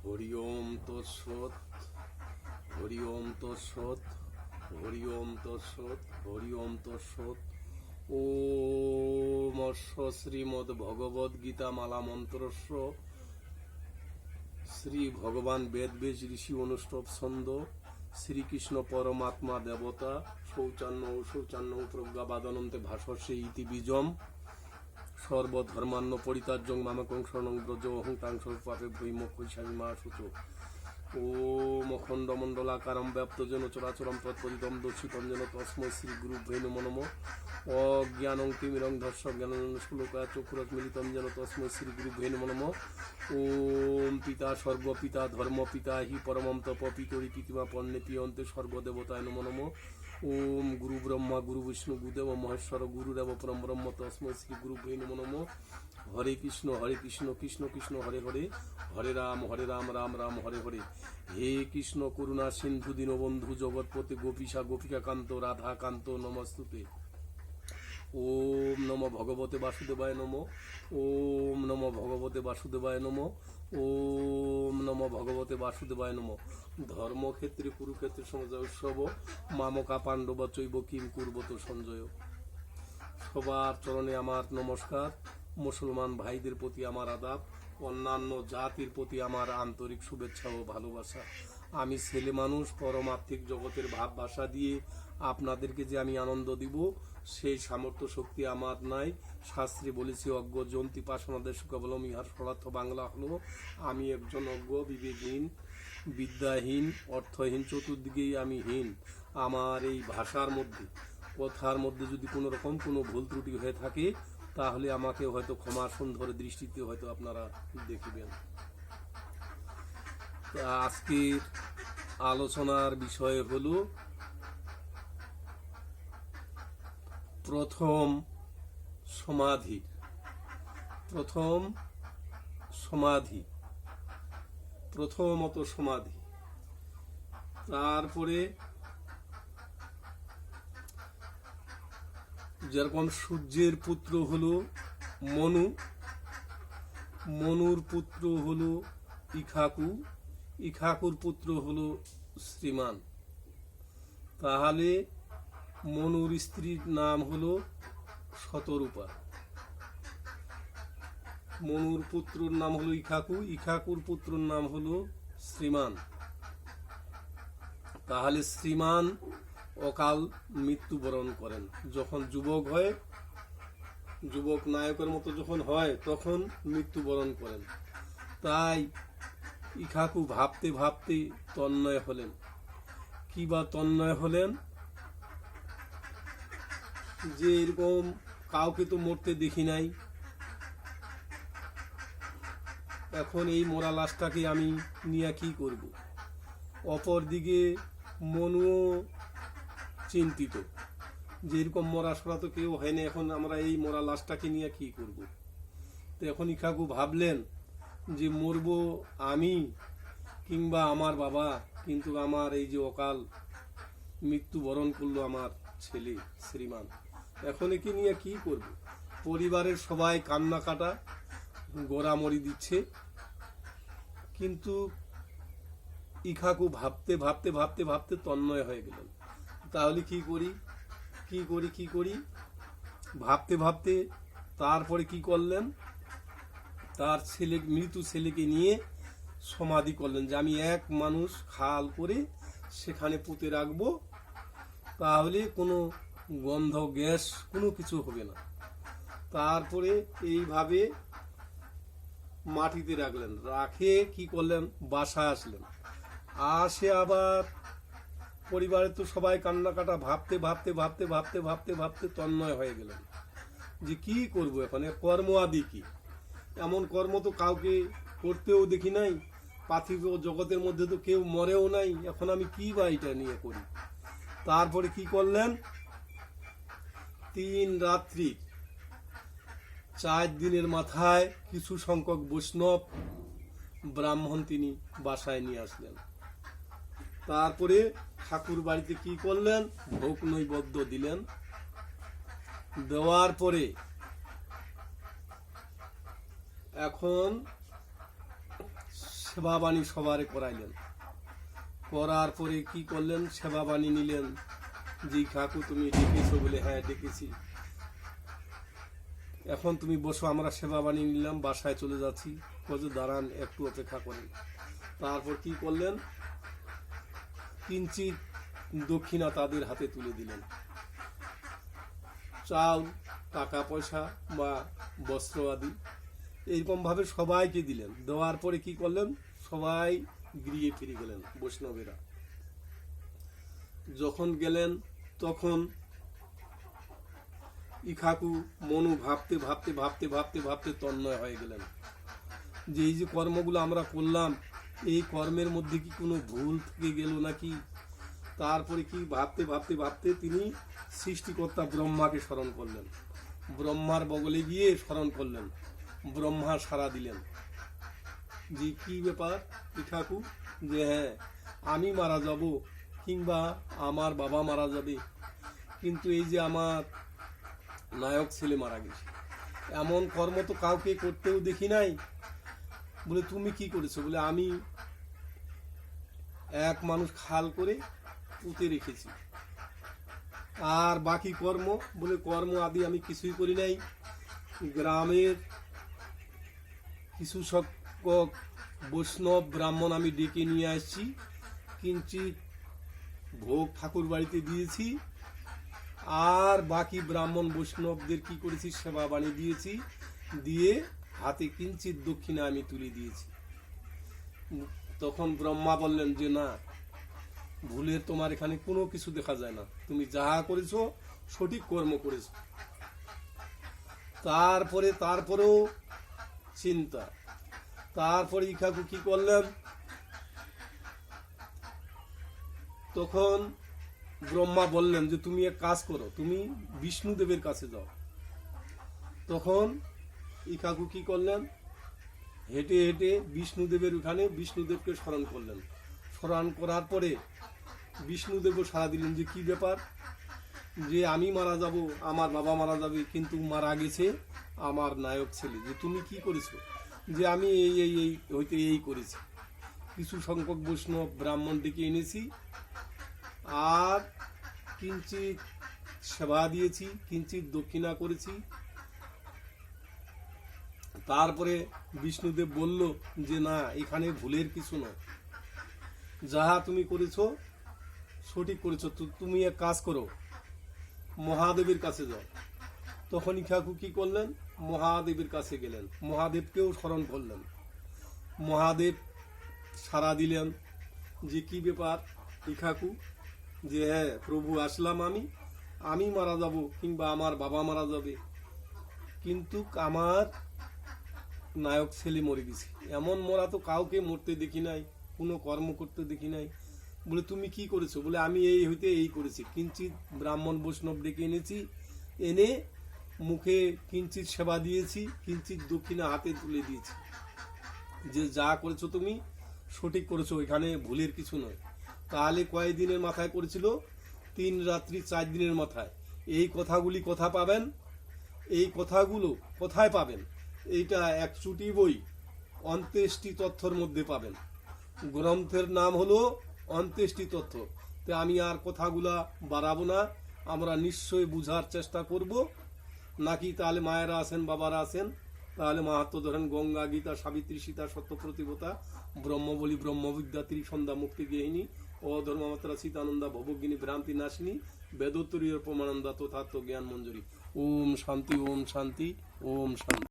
হরি ওম তৎসৎ, হরি ওম তৎসৎ, হরি ওম তৎসৎ, হরি ওম তৎসৎ। ওম শ্রীমদ্ ভগবদ গীতা মালা মন্ত্রস্য শ্রী ভগবান বেদবেশ ঋষি অনুষ্ঠব ছন্দ শ্রীকৃষ্ণ পরমাত্মা দেবতা শৌচান্ন শৌচান্ন প্রজ্ঞাবাদনন্তে ভাষসে ইতি বীজম সর্বধর্মান্ন পরিত্যাজ্যং মামকং শরণং ব্রজ অহং তাং পাপে ভৈমক্ষৈষামি মা শুচ। ওম অখণ্ডমণ্ডলাকারম ব্যাপ্তজেন চরাচরম তৎপরিতম দর্শিতম যেন তস্মৈ শ্রী গুরুভ্যৈ নমো নমঃ। অজ্ঞানং তিমিরং ধর্ষ জ্ঞানং শ্লোকা চক্ষুরস মিলিতম যেন তস্মৈ শ্রী গুরুভ্যৈ নমো নমঃ। ওম পিতা স্বর্গ পিতা ধর্ম পিতা হি পরমম তপ পিতরি পিতিমা পণ্যে পিয়ন্তে সর্বদেবতায় নমো নমঃ। ওম গুরু ব্রহ্মা গুরু বিষ্ণু গুরুদেব মহেশ্বর গুরুরেব পরম ব্রহ্ম তস্মৈ শ্রী গুরুভ্যৈ নমো নমঃ। হরে কৃষ্ণ কৃষ্ণ কৃষ্ণ হরে হরে, হরে রাম রাম রাম হরে হরে। হে কৃষ্ণ করুণা সিন্ধু দীনবন্ধু জগৎপতি গোপীশা গোপিকা কান্ত রাধা কান্ত নমস্তুতে। ওম নমো ভগবতে বাসুদেবায় নমঃ। ওম নমো ভগবতে বাসুদেবায় নমঃ। ওম নমো ভগবতে বাসুদেবায় নমঃ। ধর্মক্ষেত্রে কুরুক্ষেত্রে সঞ্জয় উৎসব মামকা পাণ্ডব চৈব কিম কুর্বত সঞ্জয়। সবার চরণে আমার নমস্কার। মুসলমান ভাইদের প্রতি আমার আদাব, অন্যান্য জাতির প্রতি আমার আন্তরিক শুভেচ্ছা ও ভালোবাসা। আমি ছেলে মানুষ, পরমাত্মিক জগতের ভাব ভাষা দিয়ে আপনাদেরকে যে আমি আনন্দ দিব সেই সামর্থ্য শক্তি আমার নাই। শাস্ত্রে বলেছি অজ্ঞ জন্তি পাশনাদের সুখবলম ইহার সরার্থ বাংলা হলো আমি একজন অজ্ঞ, বিবেকহীন, বিদ্যাহীন, অর্থহীন, চতুর্দিকেই আমি হীন। আমার এই ভাষার মধ্যে কথার মধ্যে যদি কোনো রকম কোনো ভুল ত্রুটি হয়ে থাকে তাহলে আমাকে হয়তো ক্ষমা সুন্দর দৃষ্টিতে হয়তো আপনারা দেখবেন। আজকের আলোচনার বিষয় হলো প্রথম সমাধি। প্রথমত সমাধি, তারপরে যেরকম সূর্যের পুত্র হলো মনু, মনুর পুত্র হলো ইক্ষাকু, ইক্ষাকুর পুত্র হলো শ্রীমান। তাহলে মনুর স্ত্রীর নাম হলো শতরূপা, মনুর পুত্রর নাম হলো ইক্ষাকু, ইক্ষাকুর পুত্রর নাম হলো শ্রীমান। তাহলে শ্রীমান অকাল মৃত্যুবরণ করেন যখন যুবক হয়, যুবক নায়কের মতো যখন হয় তখন মৃত্যুবরণ করেন। তাই ইক্ষাকু ভাবতে ভাবতে তন্ময় হলেন। কি বা তন্ময় হলেন? যে এরকম কাউকে তো মরতে দেখি নাই, এখন এই মরা লাশটাকে আমি নিয়ে কি করব। অপরদিকে মনুও চিন্তিত যে এরকম মরা সরা তো কেউ হয় না, এখন আমরা এই মরা লাশটাকে নিয়ে কি করব। তো এখন ইক্ষাকু ভাবলেন যে মরবো আমি কিংবা আমার বাবা, কিন্তু আমার এই যে অকাল মৃত্যুবরণ করলো আমার ছেলে শ্রীমান, এখন একে নিয়ে কি করব। পরিবারের সবাই কান্না কাটা গোড়ামড়ি দিচ্ছে, কিন্তু ইক্ষাকু ভাবতে ভাবতে ভাবতে ভাবতে তন্ময় হয়ে গেলেন। তাহলে কি করি কি করি কি করি ভাবতে ভাবতে তারপরে কি করলেন, তার ছেলে মৃত ছেলেকে নিয়ে সমাধি করলেন যে আমি এক মানুষ খাল করে সেখানে পুঁতে রাখবো, তাহলে কোনো গন্ধ গ্যাস কোনো কিছু হবে না। তারপরে এইভাবে মাটিতে রাখলেন, রাখে কি করলেন, বাসায় আসলেন। আসে আবার পরিবারের তো সবাই কান্নাকাটা, ভাবতে ভাবতে ভাবতে ভাবতে ভাবতে ভাবতে তন্ময় হয়ে গেলেন যে কি করব এখন, কর্ম আদি কি, এমন কর্ম তো কাউকে করতেও দেখি নাই, পার্থিব জগতের মধ্যে তো কেউ মরেও নাই, এখন আমি কি বা এটা নিয়ে করি। তারপরে কি করলেন, 3 রাত্রি 4 দিনের মাথায় কিছু সংখ্যক বৈষ্ণব ব্রাহ্মণ তিনি বাসায় নিয়ে আসলেন। তারপরে ঠাকুর বাড়িতে কি করলেন, ভোগ নৈবেদ্য দিলেন। দেওয়ার পরে এখন সেবা বাণী সবারে করাইলেন। করার পরে কি করলেন, সেবা বাণী নিলেন। যে কাকু তুমি ডেকেছো? বলে হ্যাঁ ডেকেছি। এখন তুমি বসো, আমরা সেবা বাণী নিলাম, বাসায় চলে যাচ্ছি। কত দাঁড়ান, একটু অপেক্ষা করেন। তারপর কি করলেন, কিঞ্চিত দক্ষিণা তাদের হাতে তুলে দিলেন। চাল, টাকা পয়সা বা বস্ত্র আদি এইরকম ভাবে সবাইকে দিলেন। দেওয়ার পরে কি করলেন, সবাই গৃহে ফিরে গেলেন বৈষ্ণবেরা। যখন গেলেন তখন ইখাকু মনু ভাবতে ভাবতে ভাবতে ভাবতে ভাবতে তন্ময় হয়ে গেলেন যে এই যে কর্মগুলো আমরা করলাম, এই কর্মের মধ্যে কি কোনো ভুল থেকে গেল নাকি। তারপরে কি ভাবতে ভাবতে ভাবতে তিনি সৃষ্টিকর্তা ব্রহ্মাকে স্মরণ করলেন। ব্রহ্মার বগলে গিয়ে স্মরণ করলেন। ব্রহ্মা সাড়া দিলেন যে কি ব্যাপার ইখাকু, যে হ্যাঁ আমি মারা যাব কিংবা আমার বাবা মারা যাবে, কিন্তু এই যে আমার নায়ক ছেলে মারা গেছে, এমন কর্ম তো কাউকে করতেও দেখি নাই। বলে তুমি কি করেছো? বলে আমি এক মানুষ খাল করে পুঁতে রেখেছি। আর বাকি কর্ম, বলে কর্ম আদি আমি কিছুই করি নাই। গ্রামের কিছু সংখ্যক বৈষ্ণব ব্রাহ্মণ আমি ডেকে নিয়ে আসছি, কিঞ্চিত ভোগ ঠাকুর বাড়িতে দিয়েছি। আর বাকি ব্রাহ্মণ বৈষ্ণবদের কি করেছি, সেবা বাণী দিয়েছি, দিয়ে হাতে কিঞ্চিত দক্ষিণা আমি তুলে দিয়েছি। তখন ব্রহ্মা বললেন যে না, ভুলের তোমার এখানে কোনো কিছু দেখা যায় না, তুমি যাহা করেছো সঠিক কর্ম করেছো। তারপরেও চিন্তা। তারপরে ইখাকু কি করলেন, তখন ব্রহ্মা বললেন যে তুমি এক কাজ করো, তুমি বিষ্ণুদেবের কাছে যাও। তখন ইখাকু কি করলেন, হেঁটে হেঁটে বিষ্ণুদেবের ওখানে বিষ্ণুদেবকে স্মরণ করলেন। স্মরণ করার পরে বিষ্ণুদেবও সাড়া দিলেন যে কি ব্যাপার, যে আমি মারা যাব, আমার বাবা মারা যাবে, কিন্তু মারা গেছে আমার নায়ক ছেলে, যে তুমি কি করেছো? যে আমি এই এই এই হইতে এই করেছি, কিছু সংখ্যক বৈষ্ণব ব্রাহ্মণ ডেকে এনেছি, আর কিঞ্চিত সেবা দিয়েছি, কিঞ্চিত দক্ষিণা করেছি। তারপরে বিষ্ণুদেব বলল যে না, এখানে ভুলের কিছু নয়, যাহা তুমি করেছো সঠিক করেছো, তুমি এক কাজ করো, মহাদেবের কাছে যাও। তখন ইখাকু কি করলেন, মহাদেবের কাছে গেলেন, মহাদেবকেও স্মরণ করলেন। মহাদেব সাড়া দিলেন যে কি ব্যাপার ইখাকু, যে হ্যাঁ প্রভু আসলাম, আমি মারা যাব কিংবা আমার বাবা মারা যাবে, কিন্তু আমার নায়ক ছেলে মরে গেছে। এমন মরা তো কাউকে মরতে দেখি নাই, কোনো কর্ম করতে দেখি নাই। বলে তুমি কি করেছো? বলে আমি এই হইতে এই করেছি, কিঞ্চিত ব্রাহ্মণ বৈষ্ণব ডেকে এনেছি, এনে মুখে কিঞ্চিত সেবা দিয়েছি, কিঞ্চিত দক্ষিণা হাতে তুলে দিয়েছি, যে যা করেছো তুমি সঠিক করেছো, এখানে ভুলের কিছু নয়। তাহলে কয় দিনের মাথায় করেছিল? 3 রাত্রি 4 দিনের মাথায়। এই কথাগুলি কথা পাবেন, এই কথাগুলো কোথায় পাবেন? এইটা এক চুটি বই অন্ত্যেষ্টি তথ্যর মধ্যে পাবেন। গ্রন্থের নাম হলো অন্ত্যেষ্টি তথ্য। তো আমি আর কথাগুলা বাড়াবো না, আমরা নিশ্চয় বুঝার চেষ্টা করব। নাকি তাহলে মায়েরা আছেন, বাবারা আছেন, তাহলে মাহাত্ম ধরেন গঙ্গা, গীতা, সাবিত্রী, সীতা, সত্য প্রতিভতা, ব্রহ্মবলী, ব্রহ্মবিদ্যা, ত্রিসন্ধ্যা, মুক্তি গেহিনী, অধর্মমাত্রা, সীতানন্দা, ভবগিনী, ভ্রান্তি নাশিনী, বেদোত্তরীয় প্রমানন্দা, তথার্থ জ্ঞান মঞ্জুরি। ওম শান্তি, ওম শান্তি, ওম শান্তি।